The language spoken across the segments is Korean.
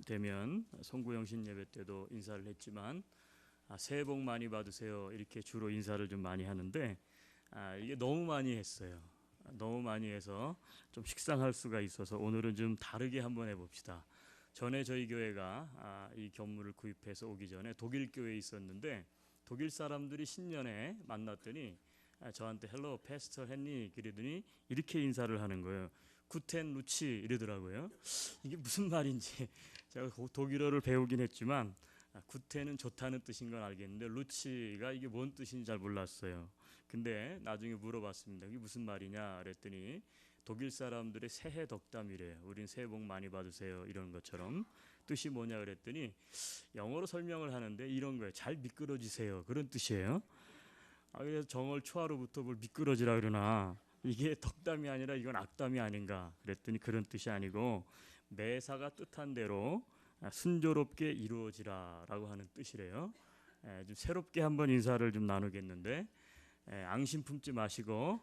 되면 송구영신 예배 때도 인사를 했지만 새해 복 많이 받으세요 이렇게 주로 인사를 좀 많이 하는데 이게 너무 많이 했어요. 너무 많이 해서 좀 식상할 수가 있어서 오늘은 좀 다르게 한번 해봅시다. 전에 저희 교회가 이 견물을 구입해서 오기 전에 독일 교회에 있었는데 독일 사람들이 신년에 만났더니 저한테 헬로 패스터 헨리 그러더니 이렇게 인사를 하는 거예요. 구텐 루치 이러더라고요. 이게 무슨 말인지 제가 독일어를 배우긴 했지만 구텐은 좋다는 뜻인 건 알겠는데 루치가 이게 뭔 뜻인지 잘 몰랐어요. 근데 나중에 물어봤습니다. 이게 무슨 말이냐 그랬더니 독일 사람들의 새해 덕담이래요. 우린 새해 복 많이 받으세요 이런 것처럼. 뜻이 뭐냐 그랬더니 영어로 설명을 하는데 이런 거예요. 잘 미끄러지세요 그런 뜻이에요. 그래서 정월 초하루부터 뭘 미끄러지라 그러나 이게 덕담이 아니라 이건 악담이 아닌가 그랬더니 그런 뜻이 아니고 매사가 뜻한 대로 순조롭게 이루어지라라고 하는 뜻이래요. 좀 새롭게 한번 인사를 좀 나누겠는데 앙심 품지 마시고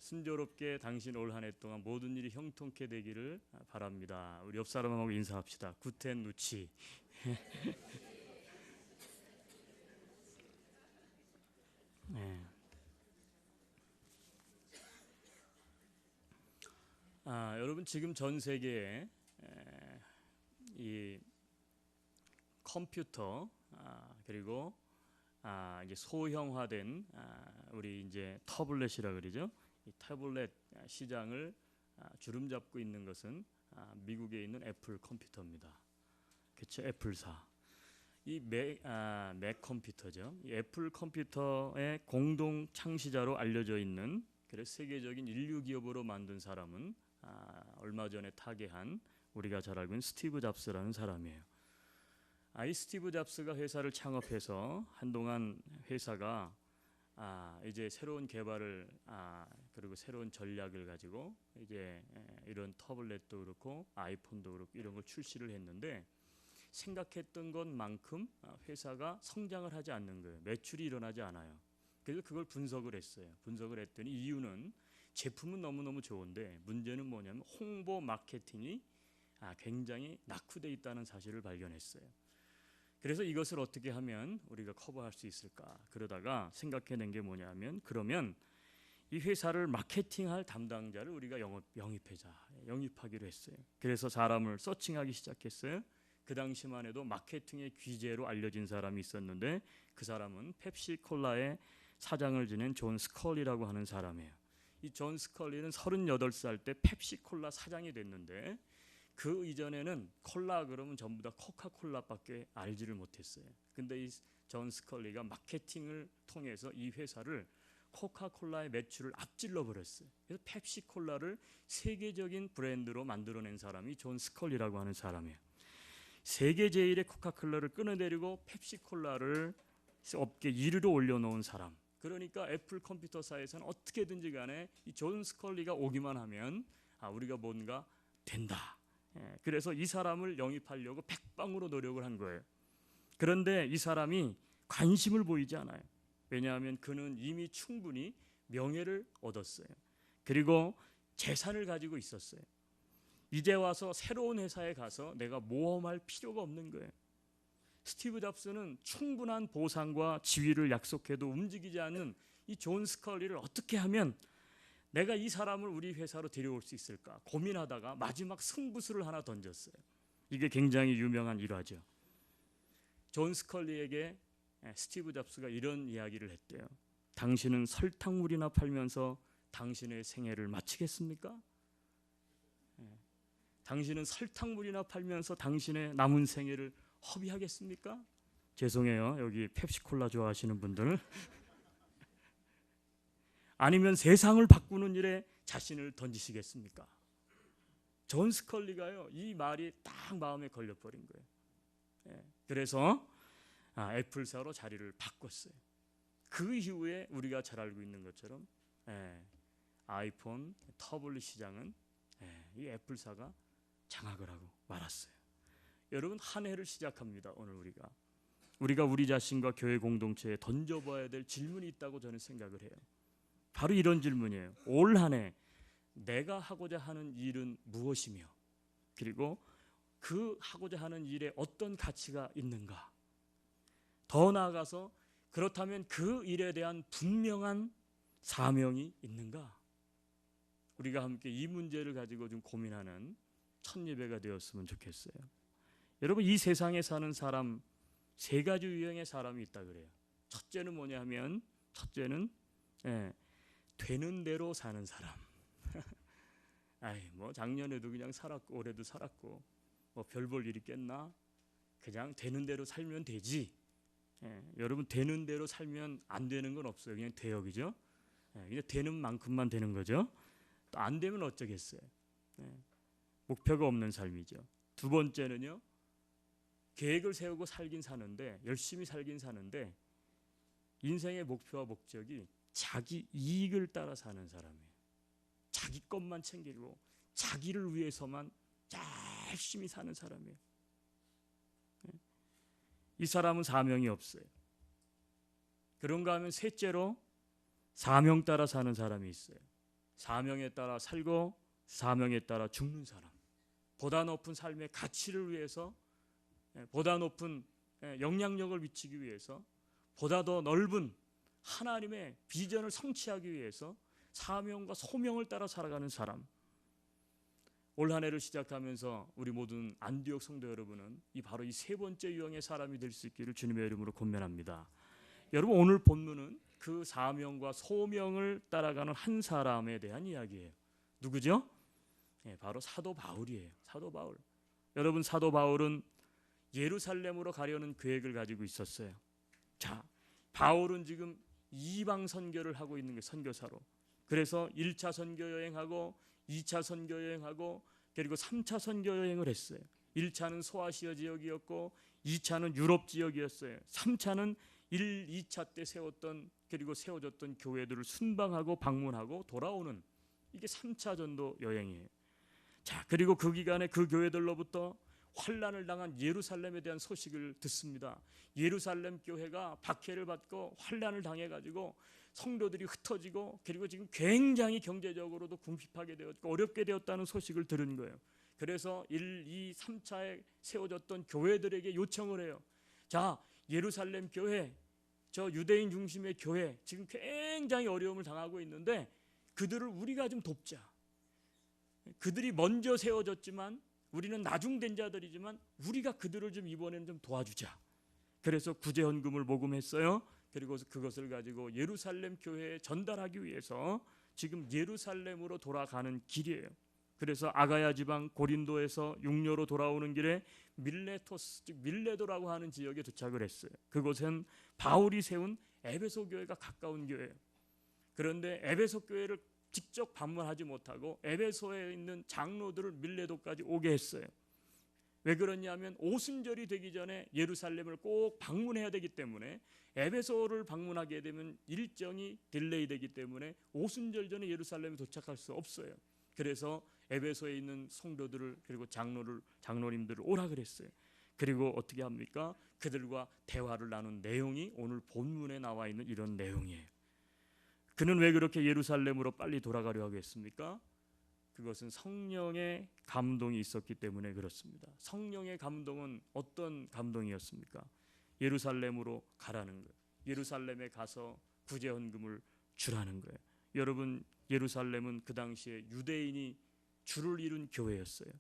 순조롭게 당신 올 한 해 동안 모든 일이 형통케 되기를 바랍니다. 우리 옆 사람하고 인사합시다. 구텐 누치. 네. 여러분 지금 전 세계에 이 컴퓨터 그리고 이제 소형화된 우리 이제 터블렛이라 그러죠. 이 태블릿 시장을 주름잡고 있는 것은 미국에 있는 애플 컴퓨터입니다. 그렇죠, 애플사. 이 맥 컴퓨터죠. 이 애플 컴퓨터의 공동 창시자로 알려져 있는 그래서 세계적인 인류 기업으로 만든 사람은 얼마 전에 타계한 우리가 잘 알고 있는 스티브 잡스라는 사람이에요. 이 스티브 잡스가 회사를 창업해서 한동안 회사가 이제 새로운 개발을 그리고 새로운 전략을 가지고 이제 이런 터블렛도 그렇고 아이폰도 그렇고 이런 걸 출시를 했는데 생각했던 것만큼 회사가 성장을 하지 않는 거예요. 매출이 일어나지 않아요. 그래서 그걸 분석을 했어요. 분석을 했더니 이유는 제품은 너무너무 좋은데 문제는 뭐냐면 홍보 마케팅이 굉장히 낙후되어 있다는 사실을 발견했어요. 그래서 이것을 어떻게 하면 우리가 커버할 수 있을까 그러다가 생각해낸 게 뭐냐면 그러면 이 회사를 마케팅할 담당자를 우리가 영입하기로 했어요. 그래서 사람을 서칭하기 시작했어요. 그 당시만 해도 마케팅의 귀재로 알려진 사람이 있었는데 그 사람은 펩시콜라의 사장을 지낸 존 스컬리라고 하는 사람이에요. 이 존 스컬리는 38살 때 펩시콜라 사장이 됐는데 그 이전에는 콜라 그러면 전부 다 코카콜라밖에 알지를 못했어요. 근데 이 존 스컬리가 마케팅을 통해서 이 회사를 코카콜라의 매출을 앞질러 버렸어요. 그래서 펩시콜라를 세계적인 브랜드로 만들어낸 사람이 존 스컬리라고 하는 사람이에요. 세계 제일의 코카콜라를 끊어내리고 펩시콜라를 업계 1위로 올려놓은 사람. 그러니까 애플 컴퓨터사에서는 어떻게든지 간에 이 존 스컬리가 오기만 하면 우리가 뭔가 된다. 그래서 이 사람을 영입하려고 백방으로 노력을 한 거예요. 그런데 이 사람이 관심을 보이지 않아요. 왜냐하면 그는 이미 충분히 명예를 얻었어요. 그리고 재산을 가지고 있었어요. 이제 와서 새로운 회사에 가서 내가 모험할 필요가 없는 거예요. 스티브 잡스는 충분한 보상과 지위를 약속해도 움직이지 않는 이 존 스컬리를 어떻게 하면 내가 이 사람을 우리 회사로 데려올 수 있을까 고민하다가 마지막 승부수를 하나 던졌어요. 이게 굉장히 유명한 일화죠. 존 스컬리에게 스티브 잡스가 이런 이야기를 했대요. 당신은 설탕물이나 팔면서 당신의 생애를 마치겠습니까? 당신은 설탕물이나 팔면서 당신의 남은 생애를 허비하겠습니까? 죄송해요. 여기 펩시콜라 좋아하시는 분들. 아니면 세상을 바꾸는 일에 자신을 던지시겠습니까? 존 스컬리가요. 이 말이 딱 마음에 걸려버린 거예요. 그래서 애플사로 자리를 바꿨어요. 그 이후에 우리가 잘 알고 있는 것처럼 아이폰, 터블릿 시장은 이 애플사가 장악을 하고 말았어요. 여러분 한 해를 시작합니다. 오늘 우리가 우리 자신과 교회 공동체에 던져봐야 될 질문이 있다고 저는 생각을 해요. 바로 이런 질문이에요. 올 한 해 내가 하고자 하는 일은 무엇이며 그리고 그 하고자 하는 일에 어떤 가치가 있는가? 더 나아가서 그렇다면 그 일에 대한 분명한 사명이 있는가? 우리가 함께 이 문제를 가지고 좀 고민하는 첫 예배가 되었으면 좋겠어요. 여러분, 이 세상에 사는 사람 세 가지 유형의 사람이 있다 그래요. 첫째는 뭐냐 하면, 첫째는 되는 대로 사는 사람. 뭐 작년에도 그냥 살았고 올해도 살았고 뭐 별 볼 일 있겠나? 그냥 되는 대로 살면 되지. 여러분, 되는 대로 살면 안 되는 건 없어요. 그냥 돼요, 그죠? 그냥 되는 만큼만 되는 거죠. 또 안 되면 어쩌겠어요. 목표가 없는 삶이죠. 두 번째는요, 계획을 세우고 살긴 사는데, 열심히 살긴 사는데 인생의 목표와 목적이 자기 이익을 따라 사는 사람이에요. 자기 것만 챙기고 자기를 위해서만 열심히 사는 사람이에요. 이 사람은 사명이 없어요. 그런가 하면 셋째로 사명 따라 사는 사람이 있어요. 사명에 따라 살고 사명에 따라 죽는 사람. 보다 높은 삶의 가치를 위해서, 보다 높은 영향력을 미치기 위해서, 보다 더 넓은 하나님의 비전을 성취하기 위해서 사명과 소명을 따라 살아가는 사람. 올 한 해를 시작하면서 우리 모든 안디옥 성도 여러분은 바로 이 세 번째 유형의 사람이 될 수 있기를 주님의 이름으로 권면합니다. 여러분, 오늘 본문은 그 사명과 소명을 따라가는 한 사람에 대한 이야기예요. 누구죠? 바로 사도 바울이에요. 사도 바울. 여러분, 사도 바울은 예루살렘으로 가려는 계획을 가지고 있었어요. 자, 바울은 지금 이방 선교를 하고 있는 게 선교사로. 그래서 1차 선교 여행하고 2차 선교 여행하고 그리고 3차 선교 여행을 했어요. 1차는 소아시아 지역이었고 2차는 유럽 지역이었어요. 3차는 2차 때 세웠던 그리고 세워졌던 교회들을 순방하고 방문하고 돌아오는, 이게 3차 전도 여행이에요. 자, 그리고 그 기간에 그 교회들로부터 환난을 당한 예루살렘에 대한 소식을 듣습니다. 예루살렘 교회가 박해를 받고 환난을 당해가지고 성도들이 흩어지고 그리고 지금 굉장히 경제적으로도 궁핍하게 되었고 어렵게 되었다는 소식을 들은 거예요. 그래서 1, 2, 3차에 세워졌던 교회들에게 요청을 해요. 자, 예루살렘 교회, 저 유대인 중심의 교회 지금 굉장히 어려움을 당하고 있는데 그들을 우리가 좀 돕자. 그들이 먼저 세워졌지만 우리는 나중된 자들이지만 우리가 그들을 좀 이번에는 좀 도와주자. 그래서 구제헌금을 모금했어요. 그리고 그것을 가지고 예루살렘 교회에 전달하기 위해서 지금 예루살렘으로 돌아가는 길이에요. 그래서 아가야 지방 고린도에서 육로로 돌아오는 길에 밀레토스, 즉 밀레도라고 하는 지역에 도착을 했어요. 그곳은 바울이 세운 에베소 교회가 가까운 교회예요. 그런데 에베소 교회를 직접 방문하지 못하고 에베소에 있는 장로들을 밀레도까지 오게 했어요. 왜 그러냐면 오순절이 되기 전에 예루살렘을 꼭 방문해야 되기 때문에, 에베소를 방문하게 되면 일정이 딜레이 되기 때문에 오순절 전에 예루살렘에 도착할 수 없어요. 그래서 에베소에 있는 성도들을 그리고 장로님들을 오라 그랬어요. 그리고 어떻게 합니까? 그들과 대화를 나눈 내용이 오늘 본문에 나와 있는 이런 내용이에요. 그는 왜 그렇게 예루살렘으로 빨리 돌아가려 하겠습니까? 그것은 성령의 감동이 있었기 때문에 그렇습니다. 성령의 감동은 어떤 감동이었습니까? 예루살렘으로 가라는 거예요. 예루살렘에 가서 구제헌금을 주라는 거예요. 여러분, 예루살렘은 그 당시에 유대인이 주를 이룬 교회였어요.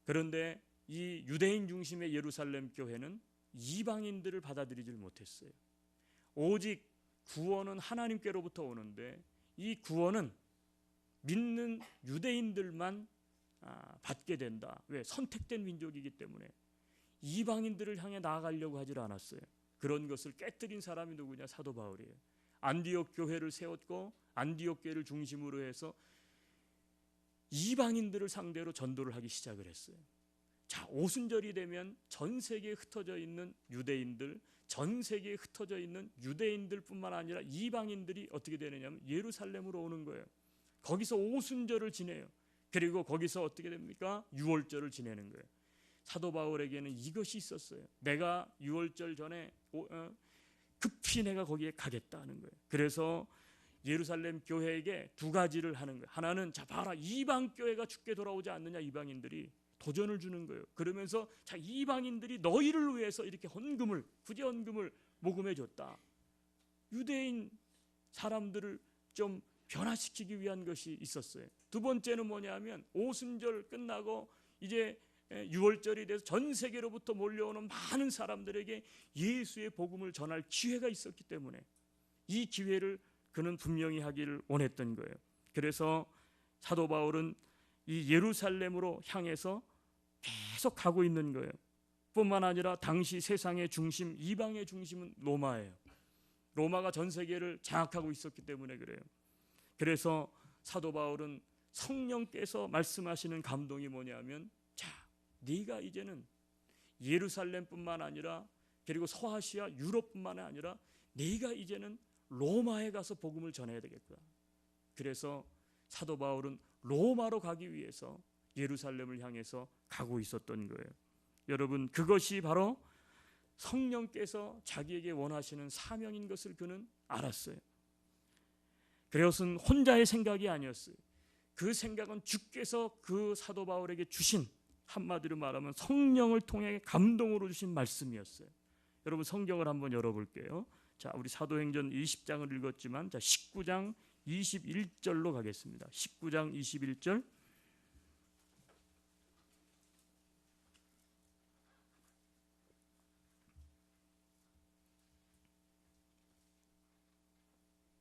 그런데 이 유대인 중심의 예루살렘 교회는 이방인들을 받아들이질 못했어요. 오직 구원은 하나님께로부터 오는데 이 구원은 믿는 유대인들만 받게 된다. 왜? 선택된 민족이기 때문에. 이방인들을 향해 나아가려고 하질 않았어요. 그런 것을 깨뜨린 사람이 누구냐? 사도 바울이에요. 안디옥 교회를 세웠고 안디옥 교회를 중심으로 해서 이방인들을 상대로 전도를 하기 시작을 했어요. 자, 오순절이 되면 전 세계에 흩어져 있는 유대인들, 전 세계에 흩어져 있는 유대인들뿐만 아니라 이방인들이 어떻게 되느냐면 예루살렘으로 오는 거예요. 거기서 오순절을 지내요. 그리고 거기서 어떻게 됩니까? 유월절을 지내는 거예요. 사도 바울에게는 이것이 있었어요. 내가 유월절 전에 급히 내가 거기에 가겠다는 거예요. 그래서 예루살렘 교회에게 두 가지를 하는 거예요. 하나는 자 봐라, 이방 교회가 죽게 돌아오지 않느냐, 이방인들이 도전을 주는 거예요. 그러면서 자, 이방인들이 너희를 위해서 이렇게 헌금을, 구제 헌금을 모금해 줬다. 유대인 사람들을 좀 변화시키기 위한 것이 있었어요. 두 번째는 뭐냐면 오순절 끝나고 이제 6월절이 돼서 전 세계로부터 몰려오는 많은 사람들에게 예수의 복음을 전할 기회가 있었기 때문에 이 기회를 그는 분명히 하기를 원했던 거예요. 그래서 사도 바울은 이 예루살렘으로 향해서 계속 가고 있는 거예요. 뿐만 아니라 당시 세상의 중심, 이방의 중심은 로마예요. 로마가 전 세계를 장악하고 있었기 때문에 그래요. 그래서 사도 바울은 성령께서 말씀하시는 감동이 뭐냐면, 자, 네가 이제는 예루살렘뿐만 아니라 그리고 서아시아, 유럽뿐만 아니라 네가 이제는 로마에 가서 복음을 전해야 되겠다. 그래서 사도 바울은 로마로 가기 위해서 예루살렘을 향해서 가고 있었던 거예요. 여러분, 그것이 바로 성령께서 자기에게 원하시는 사명인 것을 그는 알았어요. 그것은 혼자의 생각이 아니었어요. 그 생각은 주께서 그 사도 바울에게 주신, 한마디로 말하면 성령을 통해 감동으로 주신 말씀이었어요. 여러분, 성경을 한번 열어볼게요. 자, 우리 사도행전 20장을 읽었지만, 자, 19장 21절로 가겠습니다. 19장 21절.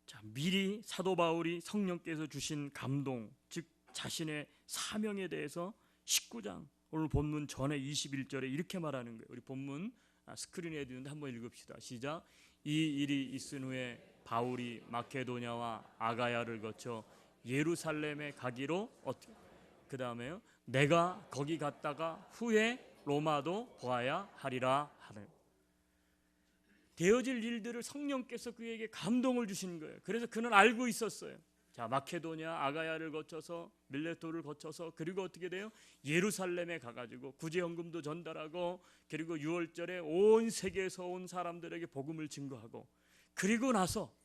자, 미리 사도 바울이 성령께서 주신 감동, 즉 자신의 사명에 대해서 19장, 오늘 본문 전에 21절에 이렇게 말하는 거예요. 우리 본문 스크린에 해두는데 한번 읽읍시다. 시작. 이 일이 있은 후에 바울이 마케도냐와 아가야를 거쳐 예루살렘에 가기로 그 다음에요, 내가 거기 갔다가 후에 로마도 보아야 하리라 하네. 되어질 일들을 성령께서 그에게 감동을 주신 거예요. 그래서 그는 알고 있었어요. 자, 마케도냐, 아가야를 거쳐서 밀레토를 거쳐서 그리고 어떻게 돼요? 예루살렘에 가가지고 구제헌금도 전달하고 그리고 6월절에 온 세계에서 온 사람들에게 복음을 증거하고 그리고 나서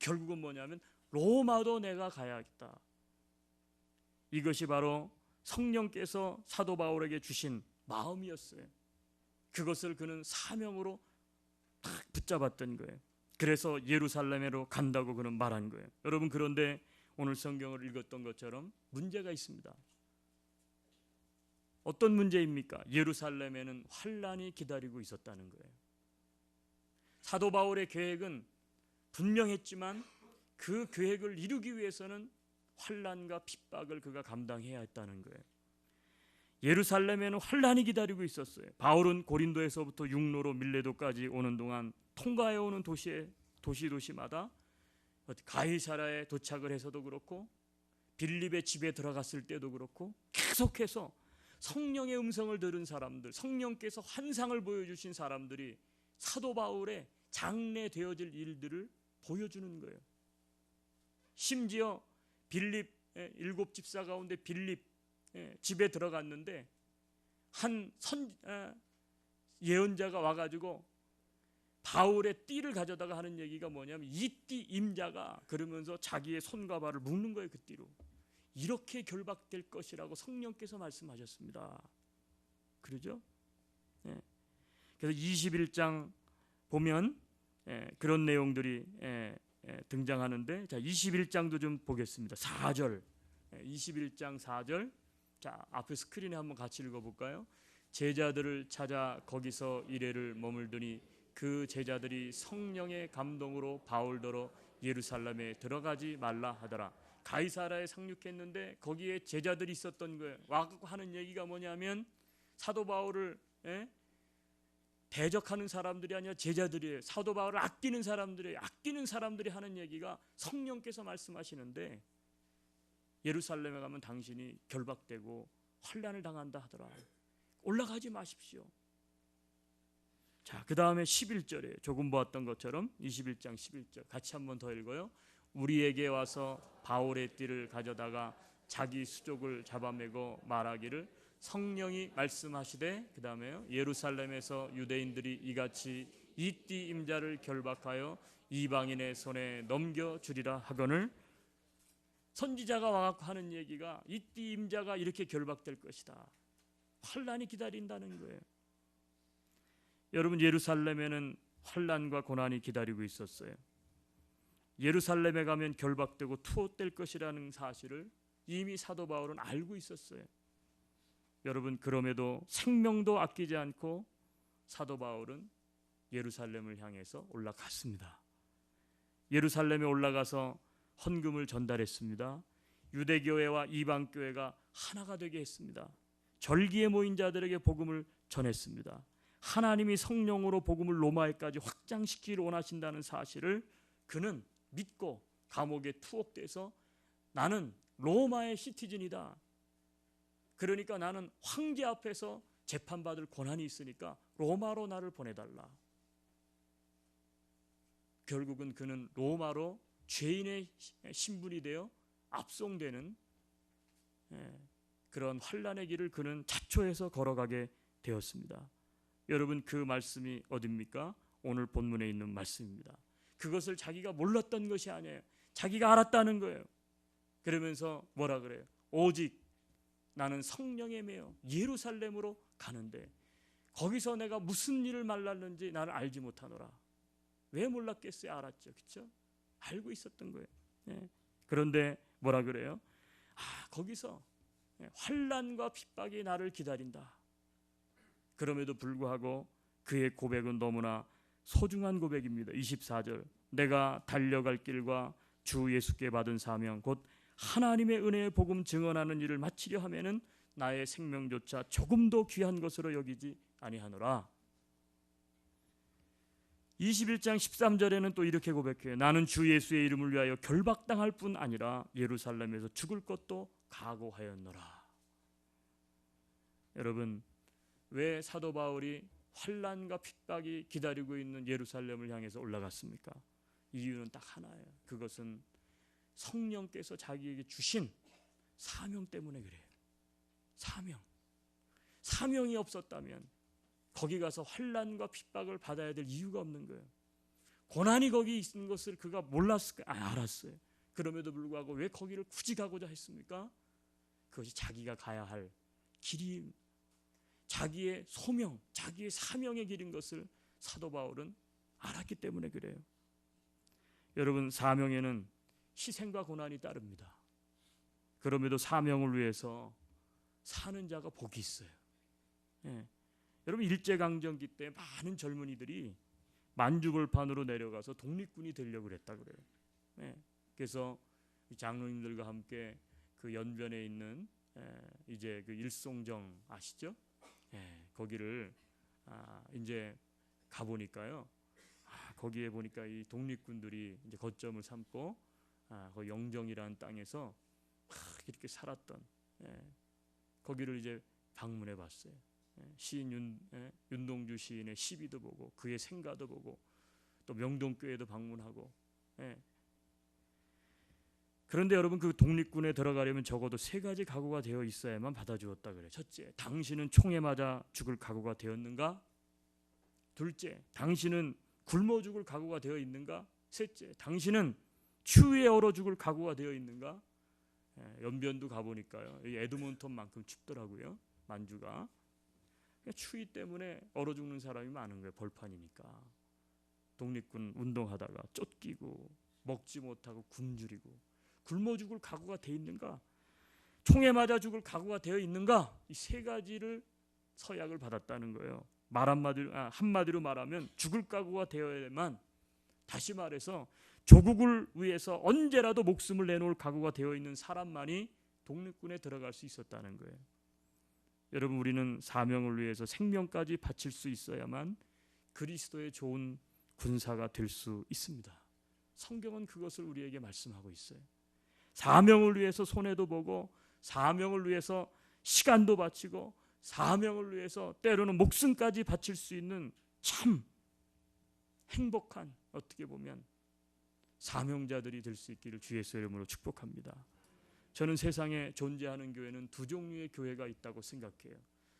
결국은 뭐냐면 로마도 내가 가야겠다. 이것이 바로 성령께서 사도 바울에게 주신 마음이었어요. 그것을 그는 사명으로 딱 붙잡았던 거예요. 그래서 예루살렘으로 간다고 그는 말한 거예요. 여러분, 그런데 오늘 성경을 읽었던 것처럼 문제가 있습니다. 어떤 문제입니까? 예루살렘에는 환란이 기다리고 있었다는 거예요. 사도 바울의 계획은 분명했지만 그 계획을 이루기 위해서는 환란과 핍박을 그가 감당해야 했다는 거예요. 예루살렘에는 환란이 기다리고 있었어요. 바울은 고린도에서부터 육로로 밀레도까지 오는 동안 통과해 오는 도시마다 가이사라에 도착을 해서도 그렇고 빌립의 집에 들어갔을 때도 그렇고 계속해서 성령의 음성을 들은 사람들, 성령께서 환상을 보여주신 사람들이 사도 바울의 장래되어질 일들을 보여주는 거예요. 심지어 빌립 7집사 가운데 빌립 집에 들어갔는데 한 예언자가 와가지고 바울의 띠를 가져다가 하는 얘기가 뭐냐면 이 띠 임자가 그러면서 자기의 손과 발을 묶는 거예요. 그 띠로. 이렇게 결박될 것이라고 성령께서 말씀하셨습니다. 그러죠? 그래서 21장 보면 그런 내용들이 등장하는데, 자, 21장도 좀 보겠습니다. 4절. 21장 4절. 자, 앞에 스크린에 한번 같이 읽어볼까요? 제자들을 찾아 거기서 이레를 머물더니 그 제자들이 성령의 감동으로 바울더러 예루살렘에 들어가지 말라 하더라. 가이사라에 상륙했는데 거기에 제자들이 있었던 거예요. 와서 하는 얘기가 뭐냐면 사도 바울을 대적하는 사람들이 아니라 제자들이에요. 사도 바울을 아끼는 사람들이에요. 아끼는 사람들이 하는 얘기가 성령께서 말씀하시는데 예루살렘에 가면 당신이 결박되고 환난을 당한다 하더라. 올라가지 마십시오. 자, 그 다음에 11절에 조금 보았던 것처럼 21장 11절 같이 한번 더 읽어요. 우리에게 와서 바울의 띠를 가져다가 자기 수족을 잡아매고 말하기를 성령이 말씀하시되, 그 다음에요, 예루살렘에서 유대인들이 이같이 이 띠 임자를 결박하여 이방인의 손에 넘겨주리라 하거늘. 선지자가 와갖고 하는 얘기가 이 띠 임자가 이렇게 결박될 것이다. 환난이 기다린다는 거예요. 여러분, 예루살렘에는 환난과 고난이 기다리고 있었어요. 예루살렘에 가면 결박되고 투옥될 것이라는 사실을 이미 사도 바울은 알고 있었어요. 여러분, 그럼에도 생명도 아끼지 않고 사도 바울은 예루살렘을 향해서 올라갔습니다. 예루살렘에 올라가서 헌금을 전달했습니다. 유대교회와 이방교회가 하나가 되게 했습니다. 절기에 모인 자들에게 복음을 전했습니다. 하나님이 성령으로 복음을 로마에까지 확장시키기를 원하신다는 사실을 그는 믿고 감옥에 투옥돼서 나는 로마의 시티즌이다. 그러니까 나는 황제 앞에서 재판받을 권한이 있으니까 로마로 나를 보내달라. 결국은 그는 로마로 죄인의 신분이 되어 압송되는 그런 환난의 길을 그는 자초해서 걸어가게 되었습니다. 여러분, 그 말씀이 어딥니까? 오늘 본문에 있는 말씀입니다. 그것을 자기가 몰랐던 것이 아니에요. 자기가 알았다는 거예요. 그러면서 뭐라 그래요? 오직 나는 성령에 매여 예루살렘으로 가는데 거기서 내가 무슨 일을 말랐는지 나는 알지 못하노라. 왜 몰랐겠어요? 알았죠. 그렇죠? 알고 있었던 거예요. 그런데 뭐라 그래요? 거기서 환난과 핍박이 나를 기다린다. 그럼에도 불구하고 그의 고백은 너무나 소중한 고백입니다. 24절, 내가 달려갈 길과 주 예수께 받은 사명 곧 하나님의 은혜의 복음 증언하는 일을 마치려 하면은 나의 생명조차 조금도 귀한 것으로 여기지 아니하노라. 21장 13절에는 또 이렇게 고백해요. 나는 주 예수의 이름을 위하여 결박당할 뿐 아니라 예루살렘에서 죽을 것도 각오하였노라. 여러분, 왜 사도 바울이 환난과 핍박이 기다리고 있는 예루살렘을 향해서 올라갔습니까? 이유는 딱 하나예요. 그것은 성령께서 자기에게 주신 사명 때문에 그래요. 사명이 없었다면 거기 가서 환난과 핍박을 받아야 될 이유가 없는 거예요. 고난이 거기 있는 것을 그가 몰랐을까? 알았어요. 그럼에도 불구하고 왜 거기를 굳이 가고자 했습니까? 그것이 자기가 가야 할 길이, 자기의 소명, 자기의 사명의 길인 것을 사도 바울은 알았기 때문에 그래요. 여러분, 사명에는 희생과 고난이 따릅니다. 그럼에도 사명을 위해서 사는 자가 복이 있어요. 여러분, 일제강점기 때 많은 젊은이들이 만주벌판으로 내려가서 독립군이 되려고 그랬다 그래요. 그래서 장로님들과 함께 그 연변에 있는 이제 그 일송정 아시죠? 거기를 이제 가 보니까요. 거기에 보니까 이 독립군들이 이제 거점을 삼고 그 영정이라는 땅에서 이렇게 살았던 거기를 이제 방문해 봤어요. 시인 윤동주 시인의 시비도 보고 그의 생가도 보고 또 명동교회도 방문하고. 그런데 여러분, 그 독립군에 들어가려면 적어도 세 가지 각오가 되어 있어야만 받아주었다 그래요. 첫째, 당신은 총에 맞아 죽을 각오가 되었는가? 둘째, 당신은 굶어 죽을 각오가 되어 있는가? 셋째, 당신은 추위에 얼어 죽을 각오가 되어 있는가? 연변도 가보니까요, 에드몬톤만큼 춥더라고요. 만주가. 추위 때문에 얼어 죽는 사람이 많은 거예요. 벌판이니까. 독립군 운동하다가 쫓기고 먹지 못하고 굶주리고 굶어 죽을 각오가 되어 있는가? 총에 맞아 죽을 각오가 되어 있는가? 이 세 가지를 서약을 받았다는 거예요. 한마디로 말하면 죽을 각오가 되어야만, 다시 말해서 조국을 위해서 언제라도 목숨을 내놓을 각오가 되어 있는 사람만이 독립군에 들어갈 수 있었다는 거예요. 여러분, 우리는 사명을 위해서 생명까지 바칠 수 있어야만 그리스도의 좋은 군사가 될 수 있습니다. 성경은 그것을 우리에게 말씀하고 있어요. 사명을 위해서 손해도 보고, 사명을 위해서 시간도 바치고, 사명을 위해서 때로는 목숨까지 바칠 수 있는 참 행복한, 어떻게 보면 사명자들이 될 수 있기를 주 예수의 이름으로 축복합니다. 저는 세상에 존재하는 교회는 두 종류의 교회가 있다고 생각해요.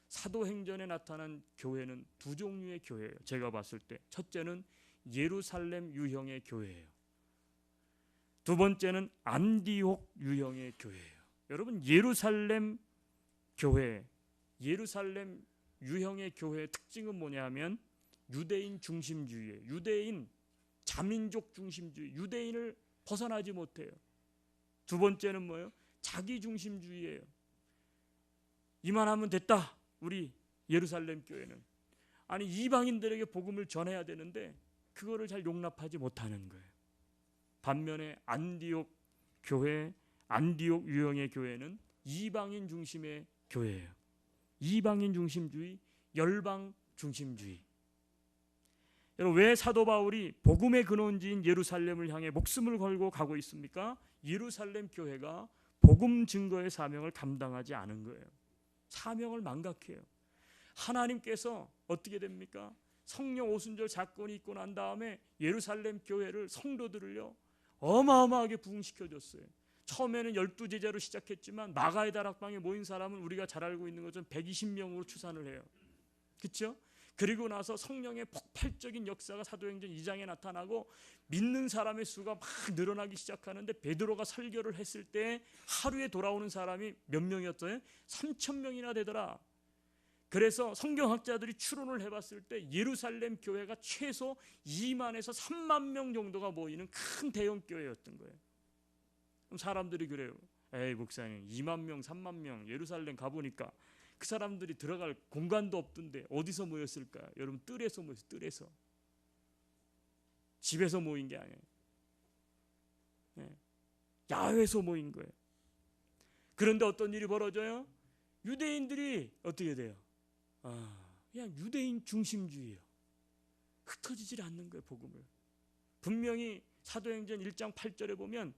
사도행전에 나타난 교회는 두 종류의 교회예요. 제가 봤을 때 첫째는 예루살렘 유형의 교회예요. 두 번째는 안디옥 유형의 교회예요. 여러분, 예루살렘 교회, 예루살렘 유형의 교회의 특징은 뭐냐면 유대인 중심주의예요. 유대인 자민족 중심주의. 유대인을 벗어나지 못해요. 두 번째는 뭐예요? 자기 중심주의예요. 이만하면 됐다. 우리 예루살렘 교회는. 아니 이방인들에게 복음을 전해야 되는데 그거를 잘 용납하지 못하는 거예요. 반면에 안디옥 교회, 안디옥 유형의 교회는 이방인 중심의 교회예요. 이방인 중심주의, 열방 중심주의. 여러분 왜 사도 바울이 복음의 근원지인 예루살렘을 향해 목숨을 걸고 가고 있습니까? 예루살렘 교회가 복음 증거의 사명을 감당하지 않은 거예요. 사명을 망각해요. 하나님께서 어떻게 됩니까? 성령 오순절 사건이 있고 난 다음에 예루살렘 교회를 성도들을요 어마어마하게 부흥시켜줬어요. 처음에는 12제자로 시작했지만 마가의 다락방에 모인 사람은 우리가 잘 알고 있는 것처럼 120명으로 추산을 해요. 그렇죠? 그리고 나서 성령의 폭발적인 역사가 사도행전 2장에 나타나고 믿는 사람의 수가 막 늘어나기 시작하는데 베드로가 설교를 했을 때 하루에 돌아오는 사람이 몇 명이었어요? 3,000명이나 되더라. 그래서 성경학자들이 추론을 해봤을 때 예루살렘 교회가 최소 2만에서 3만 명 정도가 모이는 큰 대형 교회였던 거예요. 그럼 사람들이 그래요. 에이 목사님 2만 명 3만 명 예루살렘 가보니까 그 사람들이 들어갈 공간도 없던데 어디서 모였을까요? 여러분 뜰에서 모였어요. 뜰에서. 집에서 모인 게 아니에요. 네. 야외에서 모인 거예요. 그런데 어떤 일이 벌어져요? 유대인들이 어떻게 돼요? 그냥 유대인 중심주의예요. 흩어지질 않는 거예요. 복음을. 분명히 사도행전 1장 8절에 보면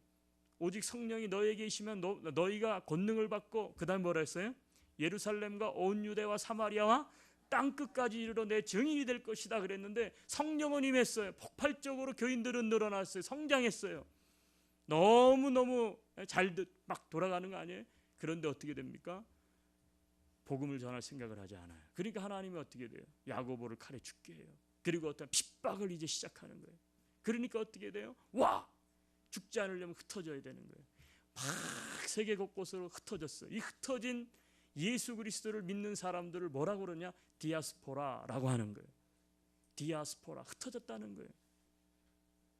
오직 성령이 너에게 계시면 너희가 권능을 받고 그 다음 뭐라 했어요? 예루살렘과 온 유대와 사마리아와 땅끝까지 이르러 내 증인이 될 것이다 그랬는데 성령은 임했어요. 폭발적으로 교인들은 늘어났어요. 성장했어요. 너무너무 잘 막 돌아가는 거 아니에요? 그런데 어떻게 됩니까? 복음을 전할 생각을 하지 않아요. 그러니까 하나님이 어떻게 돼요? 야고보를 칼에 죽게 해요. 그리고 어떤 핍박을 이제 시작하는 거예요. 그러니까 어떻게 돼요? 와! 죽지 않으려면 흩어져야 되는 거예요. 막 세계 곳곳으로 흩어졌어요. 이 흩어진 예수 그리스도를 믿는 사람들을 뭐라고 그러냐? 디아스포라라고 하는 거예요. 디아스포라, 흩어졌다는 거예요.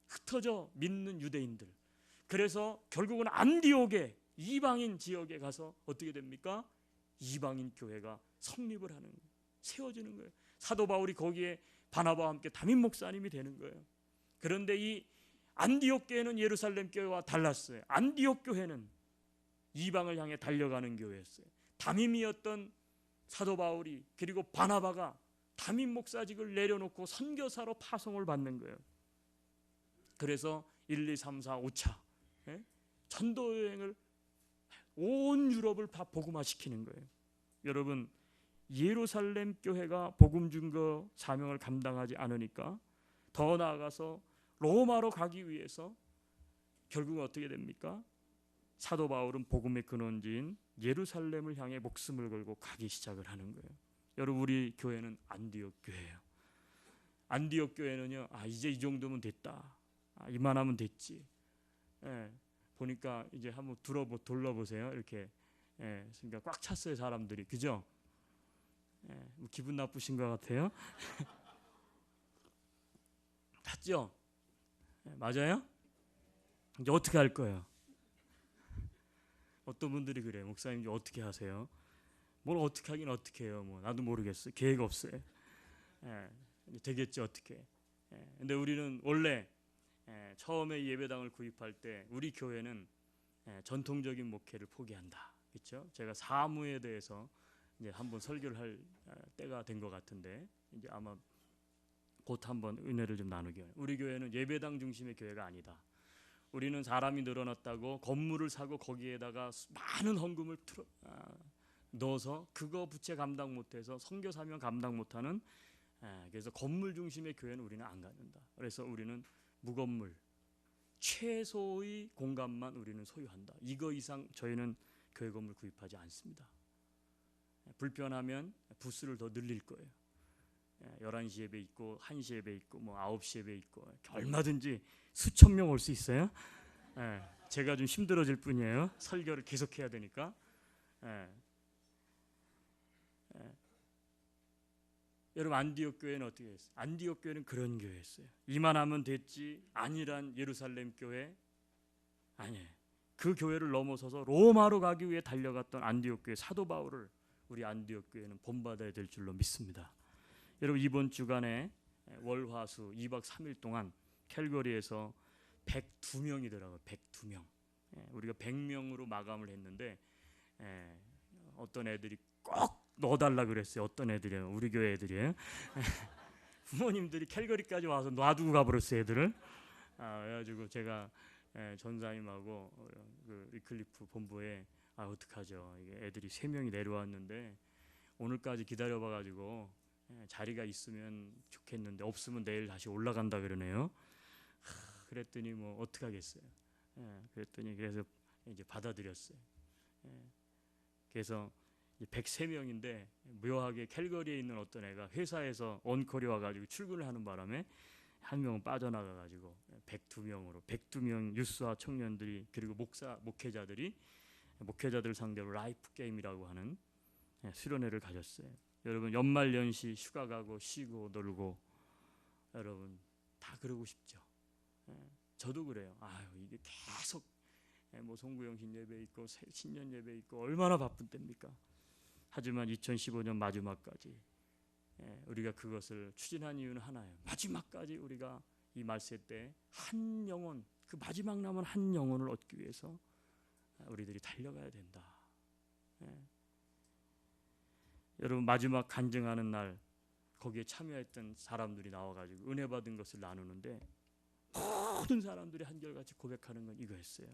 흩어져 믿는 유대인들. 그래서 결국은 안디옥의 이방인 지역에 가서 어떻게 됩니까? 이방인 교회가 성립을 하는 거예요. 세워지는 거예요. 사도 바울이 거기에 바나바와 함께 담임 목사님이 되는 거예요. 그런데 이 안디옥 교회는 예루살렘 교회와 달랐어요. 안디옥 교회는 이방을 향해 달려가는 교회였어요. 담임이었던 사도 바울이 그리고 바나바가 담임 목사직을 내려놓고 선교사로 파송을 받는 거예요. 그래서 1, 2, 3, 4, 5차 전도 여행을 온 유럽을 다 복음화시키는 거예요. 여러분 예루살렘 교회가 복음 증거 사명을 감당하지 않으니까 더 나아가서 로마로 가기 위해서 결국은 어떻게 됩니까? 사도 바울은 복음의 근원지인 예루살렘을 향해 목숨을 걸고 가기 시작을 하는 거예요. 여러분 우리 교회는 안디옥 교회예요. 안디옥 교회는요. 이제 이 정도면 됐다. 이만하면 됐지. 보니까 이제 한번 둘러보세요. 이렇게 그러니까 꽉 찼어요 사람들이. 그죠? 기분 나쁘신 것 같아요. 찼죠? 맞아요? 이제 어떻게 할 거예요? 어떤 분들이 그래요. 목사님 이제 어떻게 하세요? 뭘 어떻게 하긴 어떻게 해요? 뭐 나도 모르겠어요. 계획 없어요. 되겠지 어떻게. 근데 우리는 원래 처음에 예배당을 구입할 때 우리 교회는 전통적인 목회를 포기한다. 그렇죠? 제가 사무에 대해서 이제 한번 설교를 할 때가 된 것 같은데 이제 아마 곧 한번 은혜를 좀 나누게. 우리 교회는 예배당 중심의 교회가 아니다. 우리는 사람이 늘어났다고 건물을 사고 거기에다가 많은 헌금을 넣어서 그거 부채 감당 못해서 선교 사명 감당 못하는 그래서 건물 중심의 교회는 우리는 안 갖는다. 그래서 우리는 무건물 최소의 공간만 우리는 소유한다. 이거 이상 저희는 교회 건물 구입하지 않습니다. 불편하면 부스를 더 늘릴 거예요. 11시 예배 있고 1시 예배 있고 뭐 9시 예배 있고 얼마든지 수천 명 올 수 있어요. 제가 좀 힘들어질 뿐이에요. 설교를 계속해야 되니까. 여러분 안디옥 교회는 어떻게 했어요? 안디옥 교회는 그런 교회였어요. 이만하면 됐지 아니란 예루살렘 교회 아니에요. 그 교회를 넘어서서 로마로 가기 위해 달려갔던 안디옥 교회 사도 바울을 우리 안디옥 교회는 본받아야 될 줄로 믿습니다. 여러분 이번 주간에 월화수 2박 3일 동안 캘거리에서 102명이더라고요. 102명. 우리가 100명으로 마감을 했는데 어떤 애들이 꼭 넣어달라 그랬어요. 어떤 애들이에요? 우리 교회 애들이에요. 부모님들이 캘거리까지 와서 놔두고 가버렸어요. 애들을. 그래가지고 제가 전사님하고 그 리클리프 본부에 어떡하죠? 이게 애들이 3명이 내려왔는데 오늘까지 기다려봐가지고 자리가 있으면 좋겠는데 없으면 내일 다시 올라간다 그러네요. 그랬더니 뭐 어떡하겠어요? 그랬더니 그래서 이제 받아들였어요. 그래서 103명인데 묘하게 캘거리에 있는 어떤 애가 회사에서 온콜이 와가지고 출근을 하는 바람에 한 명은 빠져나가가지고 102명으로 102명 유스와 청년들이 그리고 목회자들을 상대로 라이프 게임이라고 하는 수련회를 가졌어요. 여러분 연말연시 휴가 가고 쉬고 놀고 여러분 다 그러고 싶죠. 저도 그래요. 이게 계속 뭐 송구영신 예배 있고 신년 예배 있고 얼마나 바쁜 때입니까? 하지만 2015년 마지막까지 우리가 그것을 추진한 이유는 하나예요. 마지막까지 우리가 이 말세 때 한 영혼, 그 마지막 남은 한 영혼을 얻기 위해서 우리들이 달려가야 된다. 여러분 마지막 간증하는 날 거기에 참여했던 사람들이 나와가지고 은혜 받은 것을 나누는데 모든 사람들이 한결같이 고백하는 건 이거였어요.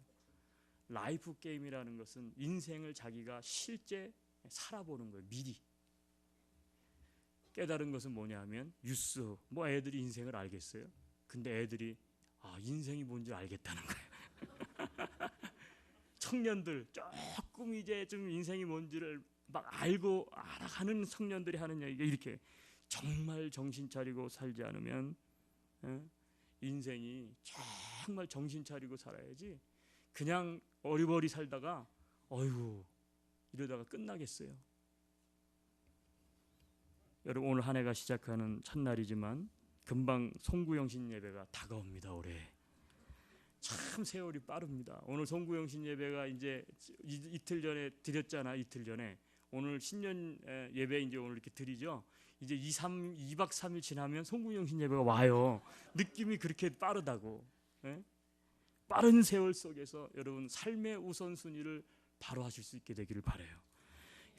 라이프 게임이라는 것은 인생을 자기가 실제 살아보는 거예요. 미리 깨달은 것은 뭐냐면 유스 뭐 애들이 인생을 알겠어요? 근데 애들이 인생이 뭔지 알겠다는 거예요. 청년들 조금 이제 좀 인생이 뭔지를 막 알고 알아가는 청년들이 하는 얘기가 이렇게 정말 정신 차리고 살지 않으면 인생이 정말 정신 차리고 살아야지 그냥 어리버리 살다가 어이구 이러다가 끝나겠어요. 여러분 오늘 한 해가 시작하는 첫날이지만 금방 송구영신 예배가 다가옵니다. 올해 참 세월이 빠릅니다. 오늘 송구영신 예배가 이제 이틀 전에 드렸잖아. 이틀 전에 오늘 신년 예배 이제 오늘 이렇게 드리죠. 이제 2박 3일 지나면 송구영신 예배가 와요. 느낌이 그렇게 빠르다고. 빠른 세월 속에서 여러분 삶의 우선순위를 바로 하실 수 있게 되기를 바라요.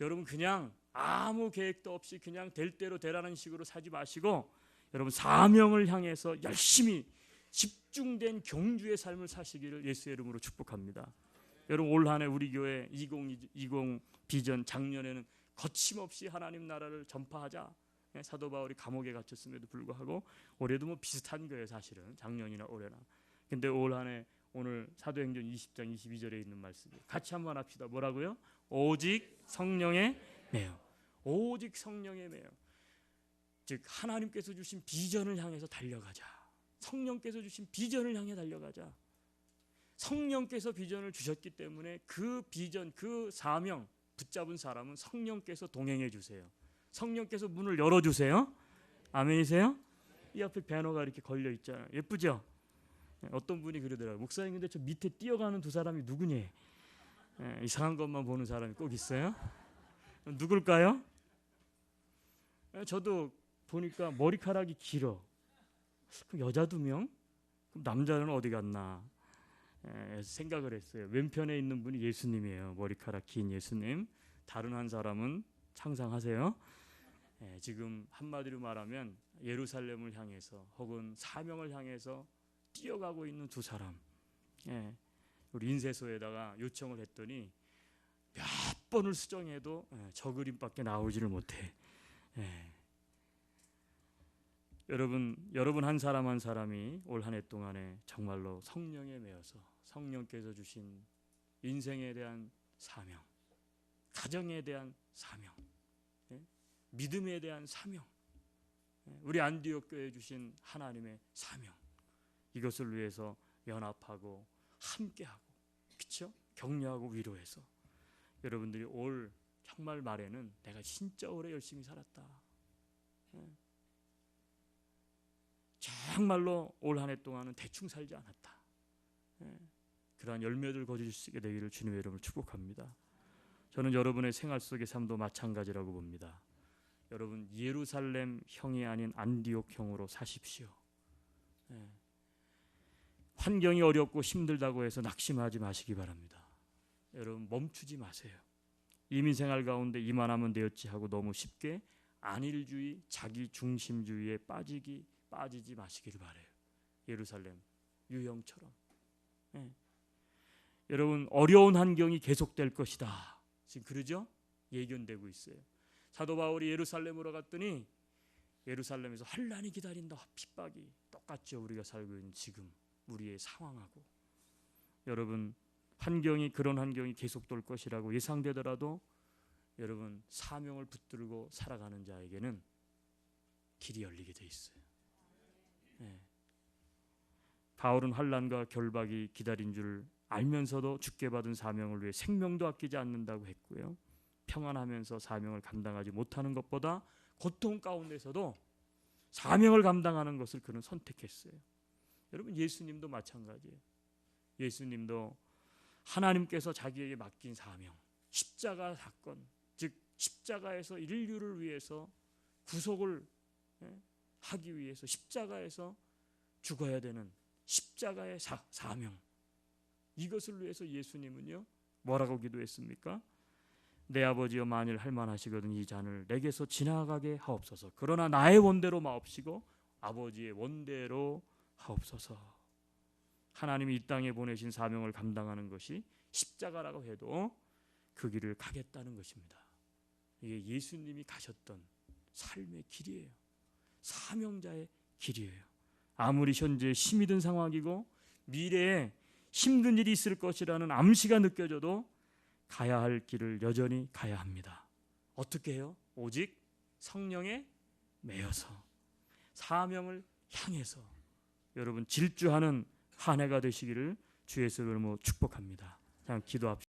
여러분 그냥 아무 계획도 없이 그냥 될 대로 되라는 식으로 사지 마시고 여러분 사명을 향해서 열심히 집중된 경주의 삶을 사시기를 예수의 이름으로 축복합니다. 여러분 올 한 해 우리 교회 2020 비전 작년에는 거침없이 하나님 나라를 전파하자. 사도 바울이 감옥에 갇혔음에도 불구하고 올해도 뭐 비슷한 거예요. 사실은 작년이나 올해나. 근데 올 한 해 오늘 사도행전 20장 22절에 있는 말씀이 같이 한번 합시다. 뭐라고요? 오직 성령에 매여. 오직 성령에 매여. 즉 하나님께서 주신 비전을 향해서 달려가자. 성령께서 주신 비전을 향해 달려가자. 성령께서 비전을 주셨기 때문에 그 비전, 그 사명 붙잡은 사람은 성령께서 동행해 주세요. 성령께서 문을 열어주세요. 아멘이세요? 이 앞에 배너가 이렇게 걸려 있잖아요. 예쁘죠? 어떤 분이 그러더라고요. 목사님 근데 저 밑에 뛰어가는 두 사람이 누구니? 이상한 것만 보는 사람이 꼭 있어요. 누굴까요? 저도 보니까 머리카락이 길어. 그럼 여자 2명? 그럼 남자는 어디 갔나? 생각을 했어요. 왼편에 있는 분이 예수님이에요. 머리카락 긴 예수님. 다른 한 사람은 상상하세요. 지금 한마디로 말하면 예루살렘을 향해서 혹은 사명을 향해서 뛰어가고 있는 2 사람. 우리 인쇄소에다가 요청을 했더니 몇 번을 수정해도 저 그림밖에 나오지를 못해. 여러분 한 사람 한 사람이 올 한 해 동안에 정말로 성령에 매여서 성령께서 주신 인생에 대한 사명, 가정에 대한 사명, 믿음에 대한 사명, 우리 안디옥 교회에 주신 하나님의 사명, 이것을 위해서 연합하고 함께하고, 그렇죠? 격려하고 위로해서 여러분들이 올 정말 말에는 내가 진짜 오래 열심히 살았다. 정말로 올 한 해 동안은 대충 살지 않았다. 그러한 열매를 거둘 수 있게 되기를 주님의 이름으로 축복합니다. 저는 여러분의 생활 속의 삶도 마찬가지라고 봅니다. 여러분 예루살렘 형이 아닌 안디옥 형으로 사십시오. 환경이 어렵고 힘들다고 해서 낙심하지 마시기 바랍니다. 여러분 멈추지 마세요. 이민생활 가운데 이만하면 되었지 하고 너무 쉽게 안일주의, 자기 중심주의에 빠지지 마시기를 바라요. 예루살렘 유형처럼. 여러분 어려운 환경이 계속될 것이다. 지금 그러죠? 예견되고 있어요. 사도 바울이 예루살렘으로 갔더니 예루살렘에서 환난이 기다린다. 핍박이 똑같죠. 우리가 살고 있는 지금 우리의 상황하고. 여러분 그런 환경이 계속될 것이라고 예상되더라도 여러분 사명을 붙들고 살아가는 자에게는 길이 열리게 돼 있어요. 바울은 환난과 결박이 기다린 줄 알면서도 주께 받은 사명을 위해 생명도 아끼지 않는다고 했고요. 평안하면서 사명을 감당하지 못하는 것보다 고통 가운데서도 사명을 감당하는 것을 그는 선택했어요. 여러분 예수님도 마찬가지예요. 예수님도 하나님께서 자기에게 맡긴 사명, 십자가 사건, 즉 십자가에서 인류를 위해서 구속을 하기 위해서 십자가에서 죽어야 되는 십자가의 사명, 이것을 위해서 예수님은요 뭐라고 기도했습니까? 내 아버지여 만일 할만하시거든 이 잔을 내게서 지나가게 하옵소서. 그러나 나의 원대로 마옵시고 아버지의 원대로 하옵소서. 하나님이 이 땅에 보내신 사명을 감당하는 것이 십자가라고 해도 그 길을 가겠다는 것입니다. 이게 예수님이 가셨던 삶의 길이에요. 사명자의 길이에요. 아무리 현재 힘이 든 상황이고 미래에 힘든 일이 있을 것이라는 암시가 느껴져도 가야 할 길을 여전히 가야 합니다. 어떻게 해요? 오직 성령에 매여서 사명을 향해서 여러분 질주하는 한 해가 되시기를 주 예수의 이름으로 축복합니다. 그냥 기도합시다.